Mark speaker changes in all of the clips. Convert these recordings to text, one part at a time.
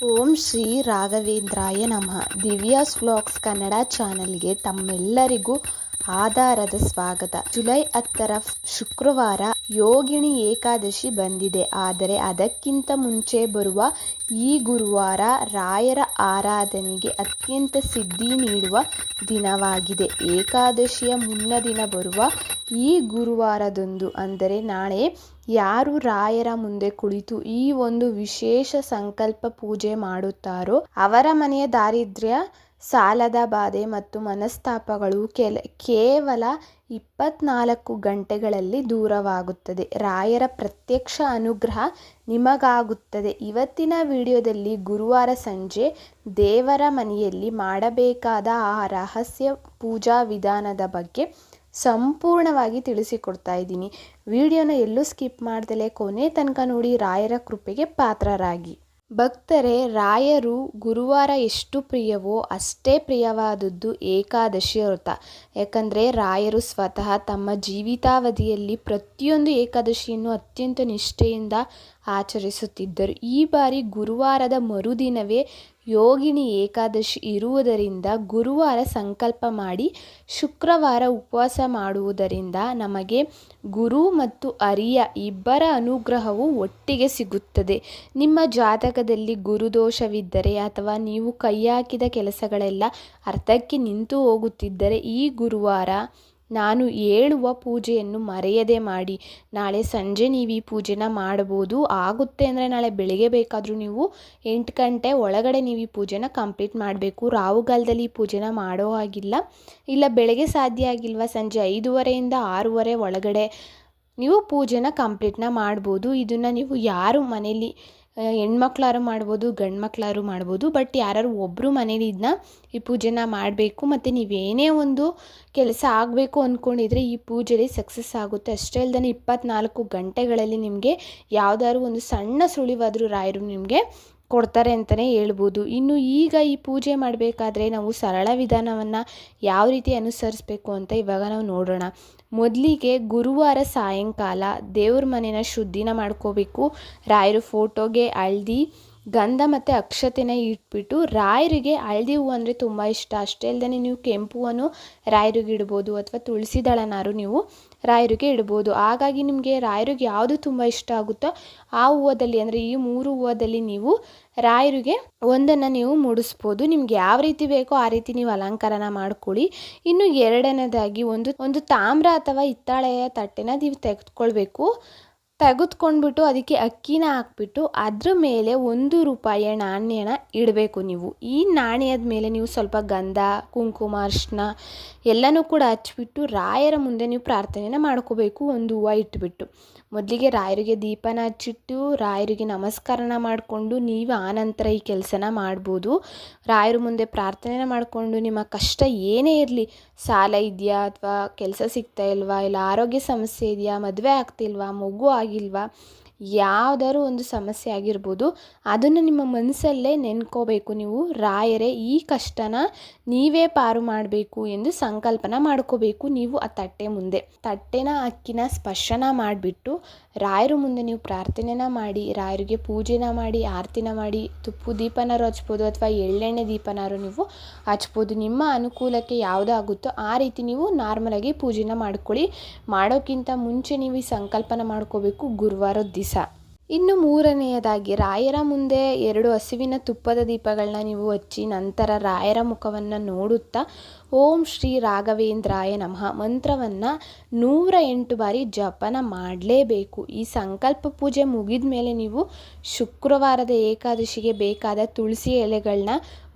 Speaker 1: ಓಂ ಶ್ರೀ ರಾಘವೇಂದ್ರಾಯ ನಮಃ. ದಿವ್ಯಾಸ್ ವ್ಲಾಗ್ಸ್ ಕನ್ನಡ ಚಾನಲ್ಗೆ ತಮ್ಮೆಲ್ಲರಿಗೂ ಆಧಾರದ ಸ್ವಾಗತ. ಜುಲೈ 10ರ ಶುಕ್ರವಾರ ಯೋಗಿಣಿ ಏಕಾದಶಿ ಬಂದಿದೆ. ಆದರೆ ಅದಕ್ಕಿಂತ ಮುಂಚೆ ಬರುವ ಈ ಗುರುವಾರ ರಾಯರ ಆರಾಧನೆಗೆ ಅತ್ಯಂತ ಸಿದ್ಧಿ ನೀಡುವ ದಿನವಾಗಿದೆ. ಏಕಾದಶಿಯ ಮುನ್ನ ದಿನ ಬರುವ ಈ ಗುರುವಾರದಂದು ಅಂದರೆ ನಾಳೆ ಯಾರು ರಾಯರ ಮುಂದೆ ಕುಳಿತು ಈ ಒಂದು ವಿಶೇಷ ಸಂಕಲ್ಪ ಪೂಜೆ ಮಾಡುತ್ತಾರೋ ಅವರ ಮನೆಯ ದಾರಿದ್ರ್ಯ, ಸಾಲದ ಬಾಧೆ ಮತ್ತು ಮನಸ್ತಾಪಗಳು ಕೇವಲ 24 ಗಂಟೆಗಳಲ್ಲಿ ದೂರವಾಗುತ್ತದೆ. ರಾಯರ ಪ್ರತ್ಯಕ್ಷ ಅನುಗ್ರಹ ನಿಮಗಾಗುತ್ತದೆ. ಇವತ್ತಿನ ವಿಡಿಯೋದಲ್ಲಿ ಗುರುವಾರ ಸಂಜೆ ದೇವರ ಮನೆಯಲ್ಲಿ ಮಾಡಬೇಕಾದ ಆ ರಹಸ್ಯ ಪೂಜಾ ವಿಧಾನದ ಬಗ್ಗೆ ಸಂಪೂರ್ಣವಾಗಿ ತಿಳಿಸಿಕೊಡ್ತಾ ಇದ್ದೀನಿ. ವಿಡಿಯೋನ ಎಲ್ಲೂ ಸ್ಕಿಪ್ ಮಾಡ್ದಲೇ ಕೊನೆ ತನಕ ನೋಡಿ ರಾಯರ ಕೃಪೆಗೆ ಪಾತ್ರರಾಗಿ. ಭಕ್ತರೇ, ರಾಯರು ಗುರುವಾರ ಎಷ್ಟು ಪ್ರಿಯವೋ ಅಷ್ಟೇ ಪ್ರಿಯವಾದದ್ದು ಏಕಾದಶಿ ವ್ರತ. ಯಾಕಂದರೆ ರಾಯರು ಸ್ವತಃ ತಮ್ಮ ಜೀವಿತಾವಧಿಯಲ್ಲಿ ಪ್ರತಿಯೊಂದು ಏಕಾದಶಿಯನ್ನು ಅತ್ಯಂತ ನಿಷ್ಠೆಯಿಂದ ಆಚರಿಸುತ್ತಿದ್ದರು. ಈ ಬಾರಿ ಗುರುವಾರದ ಮರುದಿನವೇ ಯೋಗಿಣಿ ಏಕಾದಶಿ ಇರುವುದರಿಂದ ಗುರುವಾರ ಸಂಕಲ್ಪ ಮಾಡಿ ಶುಕ್ರವಾರ ಉಪವಾಸ ಮಾಡುವುದರಿಂದ ನಮಗೆ ಗುರು ಮತ್ತು ಹರಿಯ ಇಬ್ಬರ ಅನುಗ್ರಹವು ಒಟ್ಟಿಗೆ ಸಿಗುತ್ತದೆ. ನಿಮ್ಮ ಜಾತಕದಲ್ಲಿ ಗುರುದೋಷವಿದ್ದರೆ ಅಥವಾ ನೀವು ಕೈ ಹಾಕಿದ ಕೆಲಸಗಳೆಲ್ಲ ಅರ್ಧಕ್ಕೆ ನಿಂತು ಹೋಗುತ್ತಿದ್ದರೆ ಈ ಗುರುವಾರ ನಾನು ಹೇಳುವ ಪೂಜೆಯನ್ನು ಮರೆಯದೆ ಮಾಡಿ. ನಾಳೆ ಸಂಜೆ ನೀವು ಈ ಪೂಜೆನ ಮಾಡ್ಬೋದು. ಆಗುತ್ತೆ ಅಂದರೆ ನಾಳೆ ಬೆಳಿಗ್ಗೆ ಬೇಕಾದರೂ ನೀವು 8 ಗಂಟೆ ಒಳಗಡೆ ನೀವು ಈ ಪೂಜೆನ ಕಂಪ್ಲೀಟ್ ಮಾಡಬೇಕು. ರಾಹುಗಾಲದಲ್ಲಿ ಈ ಪೂಜೆನ ಮಾಡೋ ಹಾಗಿಲ್ಲ. ಇಲ್ಲ ಬೆಳಗ್ಗೆ ಸಾಧ್ಯ ಆಗಿಲ್ವಾ, ಸಂಜೆ 5:30ಯಿಂದ 6:30 ಒಳಗಡೆ ನೀವು ಪೂಜೆನ ಕಂಪ್ಲೀಟ್ನ ಮಾಡ್ಬೋದು. ಇದನ್ನು ನೀವು ಯಾರು ಮನೇಲಿ ಹೆಣ್ಮಕ್ಳಾರು ಮಾಡ್ಬೋದು, ಗಂಡು ಮಕ್ಳಾರು ಮಾಡ್ಬೋದು. ಬಟ್ ಯಾರು ಒಬ್ಬರು ಮನೇಲಿ ಈ ಪೂಜೆನ ಮಾಡಬೇಕು. ಮತ್ತು ನೀವೇನೇ ಒಂದು ಕೆಲಸ ಆಗಬೇಕು ಅಂದ್ಕೊಂಡಿದ್ರೆ ಈ ಪೂಜೆಯಲ್ಲಿ ಸಕ್ಸಸ್ ಆಗುತ್ತೆ. ಅಷ್ಟೇ ಅಲ್ಲದೆ 24 ಗಂಟೆಗಳಲ್ಲಿ ನಿಮಗೆ ಯಾವುದಾದ್ರು ಒಂದು ಸಣ್ಣ ಸುಳಿವಾದರೂ ರಾಯರು ನಿಮಗೆ ಕೊಡ್ತಾರೆ ಅಂತಲೇ ಹೇಳ್ಬೋದು. ಇನ್ನು ಈಗ ಈ ಪೂಜೆ ಮಾಡಬೇಕಾದ್ರೆ ನಾವು ಸರಳ ವಿಧಾನವನ್ನು ಯಾವ ರೀತಿ ಅನುಸರಿಸಬೇಕು ಅಂತ ಇವಾಗ ನಾವು ನೋಡೋಣ. ಮೊದಲಿಗೆ ಗುರುವಾರ ಸಾಯಂಕಾಲ ದೇವ್ರ ಮನೆಯ ಶುದ್ಧಿನ ಮಾಡ್ಕೋಬೇಕು. ರಾಯರು ಫೋಟೋಗೆ ಹಳದಿ, ಗಂಧ ಮತ್ತು ಅಕ್ಷತೆನ ಇಟ್ಬಿಟ್ಟು ರಾಯರಿಗೆ ಹಳದಿ ಹೂವು ಅಂದರೆ ತುಂಬ ಇಷ್ಟ. ಅಷ್ಟೇ ಅಲ್ಲದೆ ನೀವು ಕೆಂಪು ಹೂವನ್ನು ರಾಯರಿಗೆ ಇಡ್ಬೋದು ಅಥವಾ ತುಳಸಿ ದಳನಾರು ನೀವು ರಾಯರಿಗೆ ಇಡ್ಬೋದು. ಹಾಗಾಗಿ ನಿಮಗೆ ರಾಯರಿಗೆ ಯಾವುದು ತುಂಬ ಇಷ್ಟ ಆಗುತ್ತೋ ಆ ಹೂವದಲ್ಲಿ ಅಂದರೆ ಈ 3 ಹೂವದಲ್ಲಿ ನೀವು ರಾಯರಿಗೆ ಒಂದನ್ನು ನೀವು ಮುಡಿಸ್ಬೋದು. ನಿಮ್ಗೆ ಯಾವ ರೀತಿ ಬೇಕೋ ಆ ರೀತಿ ನೀವು ಅಲಂಕಾರನ ಮಾಡ್ಕೊಳ್ಳಿ. ಇನ್ನು ಎರಡನೇದಾಗಿ ಒಂದು ತಾಮ್ರ ಅಥವಾ ಹಿತ್ತಾಳೆಯ ತಟ್ಟೆನ ನೀವು ತೆಗೆದುಕೊಂಡ್ಬಿಟ್ಟು ಅದಕ್ಕೆ ಅಕ್ಕಿನ ಹಾಕ್ಬಿಟ್ಟು ಅದ್ರ ಮೇಲೆ 1 ರೂಪಾಯಿಯ ನಾಣ್ಯನ ಇಡಬೇಕು. ನೀವು ಈ ನಾಣ್ಯದ ಮೇಲೆ ನೀವು ಸ್ವಲ್ಪ ಗಂಧ, ಕುಂಕುಮ, ಅರಿಶಿನ ಎಲ್ಲನೂ ಕೂಡ ಹಚ್ಬಿಟ್ಟು ರಾಯರ ಮುಂದೆ ನೀವು ಪ್ರಾರ್ಥನೆನ ಮಾಡ್ಕೋಬೇಕು. 1 ಹೂವು ಇಟ್ಬಿಟ್ಟು ಮೊದಲಿಗೆ ರಾಯರಿಗೆ ದೀಪನ ಹಚ್ಚಿಟ್ಟು ರಾಯರಿಗೆ ನಮಸ್ಕಾರನ ಮಾಡಿಕೊಂಡು ನೀವು ಆನಂತರ ಈ ಕೆಲಸನ ಮಾಡ್ಬೋದು. ರಾಯರ ಮುಂದೆ ಪ್ರಾರ್ಥನೆನ ಮಾಡಿಕೊಂಡು ನಿಮ್ಮ ಕಷ್ಟ ಏನೇ ಇರಲಿ, ಸಾಲ ಇದೆಯಾ ಅಥವಾ ಕೆಲಸ ಸಿಗ್ತಾ ಇಲ್ವಾ, ಇಲ್ಲ ಆರೋಗ್ಯ ಸಮಸ್ಯೆ ಇದೆಯಾ, ಮದುವೆ ಆಗ್ತಿಲ್ವಾ, ಮಗು ಆಗಿಲ್ವಾ, ಯಾವುದಾದ್ರು ಒಂದು ಸಮಸ್ಯೆ ಆಗಿರ್ಬೋದು, ಅದನ್ನು ನಿಮ್ಮ ಮನಸ್ಸಲ್ಲೇ ನೆನ್ಕೋಬೇಕು. ನೀವು ರಾಯರೇ ಈ ಕಷ್ಟನ ನೀವೇ ಪಾರು ಮಾಡಬೇಕು ಎಂದು ಸಂಕಲ್ಪನ ಮಾಡ್ಕೋಬೇಕು. ನೀವು ಆ ತಟ್ಟೆನ ಅಕ್ಕಿನ ಸ್ಪರ್ಶನ ಮಾಡಿಬಿಟ್ಟು ರಾಯರ ಮುಂದೆ ನೀವು ಪ್ರಾರ್ಥನೆನ ಮಾಡಿ ರಾಯರಿಗೆ ಪೂಜೆನ ಮಾಡಿ ಆರತಿನ ಮಾಡಿ ತುಪ್ಪು ದೀಪನಾರು ಹಚ್ಬೋದು ಅಥವಾ ಎಳ್ಳೆಣ್ಣೆ ದೀಪನಾರು ನೀವು ಹಚ್ಬೋದು. ನಿಮ್ಮ ಅನುಕೂಲಕ್ಕೆ ಯಾವುದಾಗುತ್ತೋ ಆ ರೀತಿ ನೀವು ನಾರ್ಮಲಾಗಿ ಪೂಜೆನ ಮಾಡ್ಕೊಳ್ಳಿ. ಮಾಡೋಕ್ಕಿಂತ ಮುಂಚೆ ನೀವು ಈ ಸಂಕಲ್ಪನ ಮಾಡ್ಕೋಬೇಕು ಗುರುವಾರದ ದಿವಸ. ಇನ್ನು ಮೂರನೆಯದಾಗಿ ರಾಯರ ಮುಂದೆ 2 ಹಸುವಿನ ತುಪ್ಪದ ದೀಪಗಳನ್ನ ನೀವು ಹಚ್ಚಿ ನಂತರ ರಾಯರ ಮುಖವನ್ನು ನೋಡುತ್ತಾ ಓಂ ಶ್ರೀ ರಾಘವೇಂದ್ರಾಯ ನಮಃ ಮಂತ್ರವನ್ನು 108 ಬಾರಿ ಜಪನ ಮಾಡಲೇಬೇಕು. ಈ ಸಂಕಲ್ಪ ಪೂಜೆ ಮುಗಿದ ಮೇಲೆ ನೀವು ಶುಕ್ರವಾರದ ಏಕಾದಶಿಗೆ ಬೇಕಾದ ತುಳಸಿ ಎಲೆಗಳನ್ನ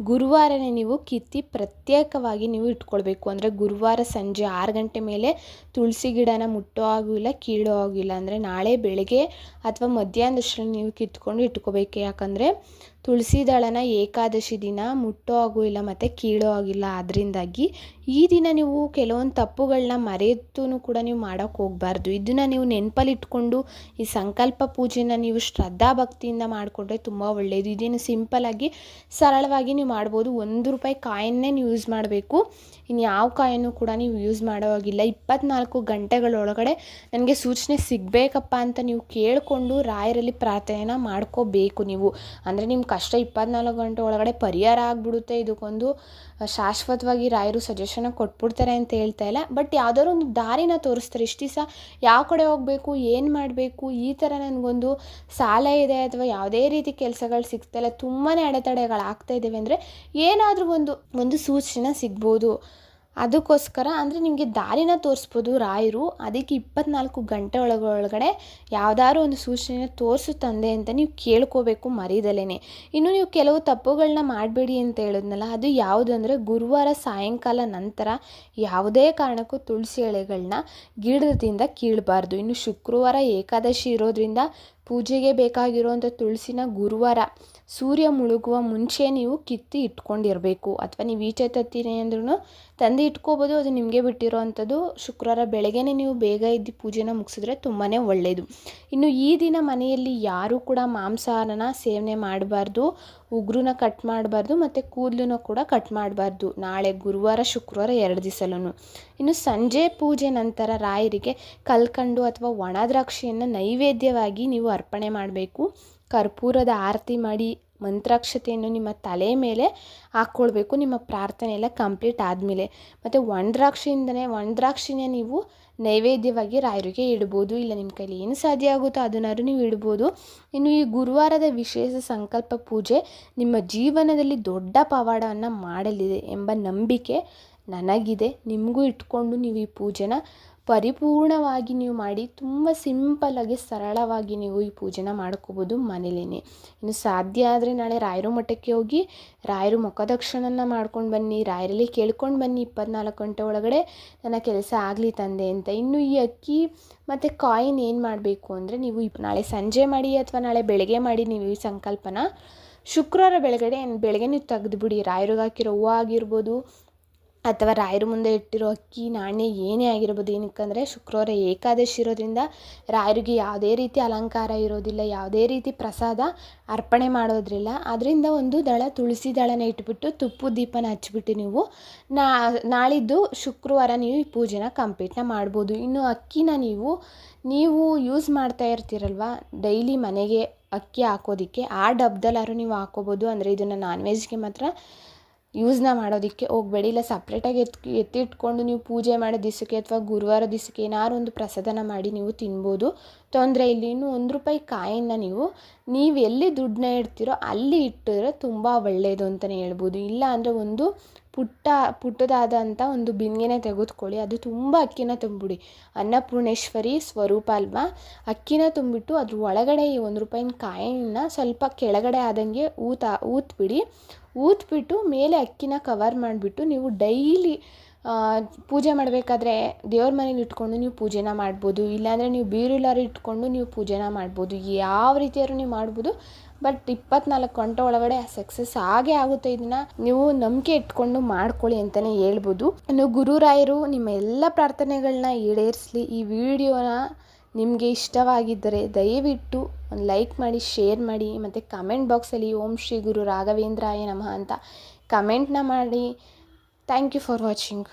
Speaker 1: ಗುರುವಾರನೇ ನೀವು ಕಿತ್ತಿ ಪ್ರತ್ಯೇಕವಾಗಿ ನೀವು ಇಟ್ಕೊಳ್ಬೇಕು. ಅಂದರೆ ಗುರುವಾರ ಸಂಜೆ 6 ಗಂಟೆ ಮೇಲೆ ತುಳಸಿ ಗಿಡನ ಮುಟ್ಟೋ ಆಗಿಲ್ಲ, ಕೀಳೋ ಆಗಿಲ್ಲ. ಅಂದರೆ ನಾಳೆ ಬೆಳಗ್ಗೆ ಅಥವಾ ಮಧ್ಯಾಹ್ನದಷ್ಟರಲ್ಲಿ ನೀವು ಕಿತ್ಕೊಂಡು ಇಟ್ಕೋಬೇಕು. ಯಾಕಂದರೆ ತುಳಸಿ ದಳನ ಏಕಾದಶಿ ದಿನ ಮುಟ್ಟೋ ಹಾಗೂ ಇಲ್ಲ ಮತ್ತು ಕೀಳೋ ಆಗಿಲ್ಲ. ಅದರಿಂದಾಗಿ ಈ ದಿನ ನೀವು ಕೆಲವೊಂದು ತಪ್ಪುಗಳನ್ನ ಮರೆತು ಕೂಡ ನೀವು ಮಾಡೋಕ್ಕೆ ಹೋಗಬಾರ್ದು. ಇದನ್ನು ನೀವು ನೆನಪಲ್ಲಿ ಇಟ್ಕೊಂಡು ಈ ಸಂಕಲ್ಪ ಪೂಜೆನ ನೀವು ಶ್ರದ್ಧಾ ಭಕ್ತಿಯಿಂದ ಮಾಡಿಕೊಂಡ್ರೆ ತುಂಬ ಒಳ್ಳೆಯದು. ಇದೇನು ಸಿಂಪಲ್ಲಾಗಿ ಸರಳವಾಗಿ ನೀವು ಮಾಡ್ಬೋದು. 1 ರೂಪಾಯಿ ಕಾಯಿನ್ನೇ ನೀವು ಯೂಸ್ ಮಾಡಬೇಕು. ಇನ್ನು ಯಾವ ಕಾಯನ್ನು ಕೂಡ ನೀವು ಯೂಸ್ ಮಾಡೋ ಹಾಗಿಲ್ಲ. 24 ಗಂಟೆಗಳೊಳಗಡೆ ನನಗೆ ಸೂಚನೆ ಸಿಗಬೇಕಪ್ಪ ಅಂತ ನೀವು ಕೇಳಿಕೊಂಡು ರಾಯರಲ್ಲಿ ಪ್ರಾರ್ಥನೆನ ಮಾಡ್ಕೋಬೇಕು ನೀವು. ಅಂದರೆ ನಿಮ್ಮ ಕಷ್ಟ 24 ಗಂಟೆ ಒಳಗಡೆ ಪರಿಹಾರ ಆಗಿಬಿಡುತ್ತೆ, ಇದಕ್ಕೊಂದು ಶಾಶ್ವತವಾಗಿ ರಾಯರು ಸಜೆಷನ್ ಕೊಟ್ಬಿಡ್ತಾರೆ ಅಂತ ಹೇಳ್ತಾ ಇಲ್ಲ. ಬಟ್ ಯಾವ್ದಾದ್ರು ಒಂದು ದಾರಿನ ತೋರಿಸ್ತಾರೆ. ಇಷ್ಟು ದಿವಸ ಯಾವ ಕಡೆ ಹೋಗಬೇಕು, ಏನು ಮಾಡಬೇಕು, ಈ ಥರ ನನಗೊಂದು ಸಾಲ ಇದೆ ಅಥವಾ ಯಾವುದೇ ರೀತಿ ಕೆಲಸಗಳು ಸಿಗ್ತಾಯಿಲ್ಲ, ತುಂಬಾ ಅಡೆತಡೆಗಳಾಗ್ತಾ ಇದ್ದಾವೆ ಅಂದರೆ ಏನಾದರೂ ಒಂದು ಸೂಚನೆ ಸಿಗ್ಬೋದು. ಅದಕ್ಕೋಸ್ಕರ ಅಂದರೆ ನಿಮಗೆ ದಾರಿನ ತೋರಿಸ್ಬೋದು ರಾಯರು. ಅದಕ್ಕೆ 24 ಗಂಟೆ ಒಳಗಡೆ ಯಾವುದಾದ್ರು ಒಂದು ಸೂಚನೆನ ತೋರಿಸು ತಂದೆ ಅಂತ ನೀವು ಕೇಳ್ಕೋಬೇಕು ಮರಿದಲೇ. ಇನ್ನು ನೀವು ಕೆಲವು ತಪ್ಪುಗಳನ್ನ ಮಾಡಬೇಡಿ ಅಂತ ಹೇಳಿದ್ನಲ್ಲ, ಅದು ಯಾವುದು ಅಂದರೆ ಗುರುವಾರ ಸಾಯಂಕಾಲ ನಂತರ ಯಾವುದೇ ಕಾರಣಕ್ಕೂ ತುಳಸಿ ಎಲೆಗಳನ್ನ ಗಿಡದಿಂದ ಕೀಳಬಾರ್ದು. ಇನ್ನು ಶುಕ್ರವಾರ ಏಕಾದಶಿ ಇರೋದ್ರಿಂದ ಪೂಜೆಗೆ ಬೇಕಾಗಿರುವಂಥ ತುಳಸಿನ ಗುರುವಾರ ಸೂರ್ಯ ಮುಳುಗುವ ಮುಂಚೆ ನೀವು ಕಿತ್ತಿ ಇಟ್ಕೊಂಡಿರಬೇಕು. ಅಥವಾ ನೀವು ಈಚೆ ತತ್ತೀನಿ ಅಂದ್ರೂ ತಂದು ಇಟ್ಕೋಬೋದು, ಅದು ನಿಮಗೆ ಬಿಟ್ಟಿರೋವಂಥದ್ದು. ಶುಕ್ರವಾರ ಬೆಳಗ್ಗೆನೇ ನೀವು ಬೇಗ ಇದ್ದು ಪೂಜೆನ ಮುಗಿಸಿದ್ರೆ ತುಂಬಾ ಒಳ್ಳೆಯದು. ಇನ್ನು ಈ ದಿನ ಮನೆಯಲ್ಲಿ ಯಾರೂ ಕೂಡ ಮಾಂಸಾಹಾರನ ಸೇವನೆ ಮಾಡಬಾರ್ದು, ಉಗುರನ್ನ ಕಟ್ ಮಾಡಬಾರ್ದು ಮತ್ತು ಕೂದಲನ್ನು ಕೂಡ ಕಟ್ ಮಾಡಬಾರ್ದು. ನಾಳೆ ಗುರುವಾರ ಶುಕ್ರವಾರ 2 ದಿವಸಲೂ. ಇನ್ನು ಸಂಜೆ ಪೂಜೆ ನಂತರ ರಾಯರಿಗೆ ಕಲ್ಕಂಡು ಅಥವಾ ಒಣ ದ್ರಾಕ್ಷಿಯನ್ನು ನೈವೇದ್ಯವಾಗಿ ನೀವು ಅರ್ಪಣೆ ಮಾಡಬೇಕು. ಕರ್ಪೂರದ ಆರತಿ ಮಾಡಿ ಮಂತ್ರಾಕ್ಷತೆಯನ್ನು ನಿಮ್ಮ ತಲೆ ಮೇಲೆ ಹಾಕ್ಕೊಳ್ಬೇಕು, ನಿಮ್ಮ ಪ್ರಾರ್ಥನೆ ಎಲ್ಲ ಕಂಪ್ಲೀಟ್ ಆದಮೇಲೆ. ಮತ್ತು ಒಣದ್ರಾಕ್ಷಿನೇ ನೀವು ನೈವೇದ್ಯವಾಗಿ ರಾಯರಿಗೆ ಇಡ್ಬೋದು. ಇಲ್ಲ ನಿಮ್ಮ ಕೈಲಿ ಏನು ಸಾಧ್ಯ ಆಗುತ್ತೋ ಅದನ್ನಾದ್ರೂ ನೀವು ಇಡ್ಬೋದು. ಇನ್ನು ಈ ಗುರುವಾರದ ವಿಶೇಷ ಸಂಕಲ್ಪ ಪೂಜೆ ನಿಮ್ಮ ಜೀವನದಲ್ಲಿ ದೊಡ್ಡ ಪವಾಡವನ್ನು ಮಾಡಲಿದೆ ಎಂಬ ನಂಬಿಕೆ ನನಗಿದೆ. ನಿಮಗೂ ಇಟ್ಕೊಂಡು ನೀವು ಈ ಪೂಜೆನ ಪರಿಪೂರ್ಣವಾಗಿ ನೀವು ಮಾಡಿ ತುಂಬ ಸಿಂಪಲ್ಲಾಗಿ ಸರಳವಾಗಿ ನೀವು ಈ ಪೂಜೆನ ಮಾಡ್ಕೋಬೋದು ಮನೇಲೇ. ಇನ್ನು ಸಾಧ್ಯ ಆದರೆ ನಾಳೆ ರಾಯರ ಮಠಕ್ಕೆ ಹೋಗಿ ರಾಯರು ಮುಖದಕ್ಷಿಣೆನ ಮಾಡ್ಕೊಂಡು ಬನ್ನಿ, ರಾಯರಲ್ಲಿ ಕೇಳ್ಕೊಂಡು ಬನ್ನಿ 24 ಗಂಟೆ ಒಳಗಡೆ ನನ್ನ ಕೆಲಸ ಆಗಲಿ ತಂದೆ ಅಂತ. ಇನ್ನು ಈ ಅಕ್ಕಿ ಮತ್ತು ಕಾಯಿನ್ ಏನು ಮಾಡಬೇಕು ಅಂದರೆ ನೀವು ನಾಳೆ ಸಂಜೆ ಮಾಡಿ ಅಥವಾ ನಾಳೆ ಬೆಳಗ್ಗೆ ಮಾಡಿ ನೀವು ಈ ಸಂಕಲ್ಪನ. ಶುಕ್ರವಾರ ಬೆಳಗ್ಗೆ ನೀವು ತೆಗೆದುಬಿಡಿ. ರಾಯರಿಗೆ ಹಾಕಿರೋ ಹೂವು ಆಗಿರ್ಬೋದು ಅಥವಾ ರಾಯರ ಮುಂದೆ ಇಟ್ಟಿರೋ ಅಕ್ಕಿ ನಾಣ್ಯ ಏನೇ ಆಗಿರ್ಬೋದು. ಏನಕ್ಕಂದರೆ ಶುಕ್ರವಾರ ಏಕಾದಶಿ ಇರೋದ್ರಿಂದ ರಾಯರಿಗೆ ಯಾವುದೇ ರೀತಿ ಅಲಂಕಾರ ಇರೋದಿಲ್ಲ, ಯಾವುದೇ ರೀತಿ ಪ್ರಸಾದ ಅರ್ಪಣೆ ಮಾಡೋದ್ರಿಲ್ಲ. ಅದರಿಂದ ಒಂದು ದಳ ತುಳಸಿ ದಳನ ಇಟ್ಬಿಟ್ಟು ತುಪ್ಪದ ದೀಪನ ಹಚ್ಬಿಟ್ಟು ನೀವು ನಾಳಿದ್ದು ಶುಕ್ರವಾರ ನೀವು ಈ ಪೂಜೆನ ಕಂಪ್ಲೀಟ್ನ ಮಾಡ್ಬೋದು. ಇನ್ನು ಅಕ್ಕಿನ ನೀವು ಯೂಸ್ ಮಾಡ್ತಾ ಇರ್ತೀರಲ್ವ ಡೈಲಿ ಮನೆಗೆ ಅಕ್ಕಿ ಹಾಕೋದಕ್ಕೆ, ಆ ಡಬ್ಬದಲ್ಲಾದ್ರೂ ನೀವು ಹಾಕೋಬೋದು. ಅಂದರೆ ಇದನ್ನು ನಾನ್ ವೆಜ್ಗೆ ಮಾತ್ರ ಯೂಸ್ನ ಮಾಡೋದಕ್ಕೆ ಹೋಗಬೇಡಿ. ಇಲ್ಲ ಸಪ್ರೇಟಾಗಿ ಎತ್ತಿಟ್ಕೊಂಡು ನೀವು ಪೂಜೆ ಮಾಡೋ ದಿವಸಕ್ಕೆ ಅಥವಾ ಗುರುವಾರ ದಿವಸಕ್ಕೆ ಏನಾದ್ರು ಒಂದು ಪ್ರಸಾದನ ಮಾಡಿ ನೀವು ತಿನ್ಬೋದು, ತೊಂದರೆ ಇಲ್ಲಿ. ಇನ್ನು ₹1 ಕಾಯಿನ್ನ ನೀವು ಎಲ್ಲಿ ದುಡ್ಡನ್ನ ಇಡ್ತೀರೋ ಅಲ್ಲಿ ಇಟ್ಟಿದ್ರೆ ತುಂಬ ಒಳ್ಳೆಯದು ಅಂತಲೇ ಹೇಳ್ಬೋದು. ಇಲ್ಲ ಅಂದರೆ ಒಂದು ಪುಟ್ಟದಾದಂಥ ಒಂದು ಬಿಂದಿಗೆನೇ ತೆಗೆದುಕೊಳ್ಳಿ, ಅದು ತುಂಬ ಅಕ್ಕಿನ ತುಂಬಿಬಿಡಿ. ಅನ್ನಪೂರ್ಣೇಶ್ವರಿ ಸ್ವರೂಪ ಅಲ್ವಾ, ಅಕ್ಕಿನ ತುಂಬಿಟ್ಟು ಅದ್ರ ಒಳಗಡೆ ಈ ₹1 ಕಾಯಿನ್ನ ಸ್ವಲ್ಪ ಕೆಳಗಡೆ ಆದಂಗೆ ಊತ್ಬಿಟ್ಟು ಮೇಲೆ ಅಕ್ಕಿನ ಕವರ್ ಮಾಡಿಬಿಟ್ಟು ನೀವು ಡೈಲಿ ಪೂಜೆ ಮಾಡಬೇಕಾದ್ರೆ ದೇವ್ರ ಮನೇಲಿ ಇಟ್ಕೊಂಡು ನೀವು ಪೂಜೆನ ಮಾಡ್ಬೋದು. ಇಲ್ಲಾಂದರೆ ನೀವು ಬೀರುಲಾರು ಇಟ್ಕೊಂಡು ನೀವು ಪೂಜೆನ ಮಾಡ್ಬೋದು. ಯಾವ ರೀತಿಯಾದ್ರು ನೀವು ಮಾಡ್ಬೋದು. ಬಟ್ 24 ಗಂಟೆ ಒಳಗಡೆ ಸಕ್ಸಸ್ ಆಗೇ ಆಗುತ್ತೆ. ಇದನ್ನು ನೀವು ನಂಬಿಕೆ ಇಟ್ಕೊಂಡು ಮಾಡ್ಕೊಳ್ಳಿ ಅಂತಲೇ ಹೇಳ್ಬೋದು. ಇನ್ನು ಗುರುರಾಯರು ನಿಮ್ಮ ಎಲ್ಲ ಪ್ರಾರ್ಥನೆಗಳನ್ನ ಈಡೇರಿಸಲಿ. ಈ ವಿಡಿಯೋನ ನಿಮಗೆ ಇಷ್ಟವಾಗಿದ್ದರೆ ದಯವಿಟ್ಟು ಒಂದು ಲೈಕ್ ಮಾಡಿ, ಶೇರ್ ಮಾಡಿ ಮತ್ತು ಕಮೆಂಟ್ ಬಾಕ್ಸಲ್ಲಿ ಓಂ ಶ್ರೀ ಗುರು ರಾಘವೇಂದ್ರಾಯ ನಮಃ ಅಂತ ಕಮೆಂಟ್ನ ಮಾಡಿ. Thank you for watching.